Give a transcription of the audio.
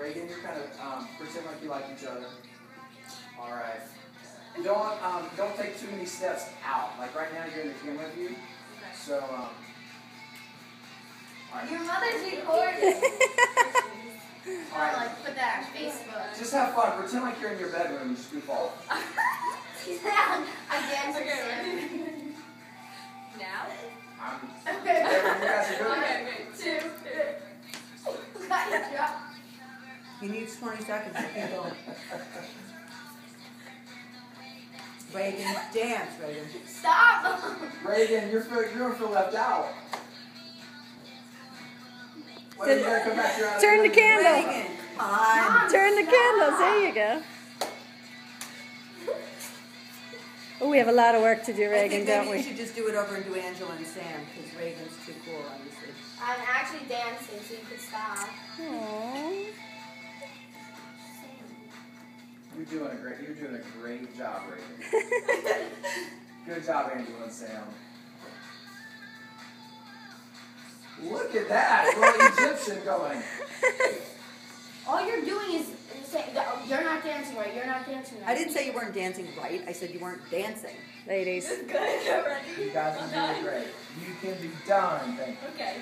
Reagan, you're kind of pretend like you like each other. All right. Don't take too many steps out. Like right now, you're in the camera view. So all right. Your mother's recording. All right. Like put that on Facebook. Just have fun. Pretend like you're in your bedroom and scoop off. I dance with Sam. Now? You guys are good. Okay, 2. Got drop. He needs 20 seconds to keep going. Reagan, dance, Reagan. Stop. Reagan, you're gonna feel left out. What are you gonna come back here? Turn the candle. Reagan, come on. Turn the candles. There you go. Oh, we have a lot of work to do, I Reagan, think don't maybe we? you should just do it over and do Angela and Sam, because Reagan's too cool, obviously. I'm actually dancing, so you could stop. Aww. You're doing a great job, Reagan. Good job, Angela and Sam. Look at that, little Egyptian going. All you're doing is saying, you're not dancing right, you're not dancing right. I didn't say you weren't dancing right. I said you weren't dancing. Ladies. Good, ready? You guys are doing great. You can be done. Thank you. Okay.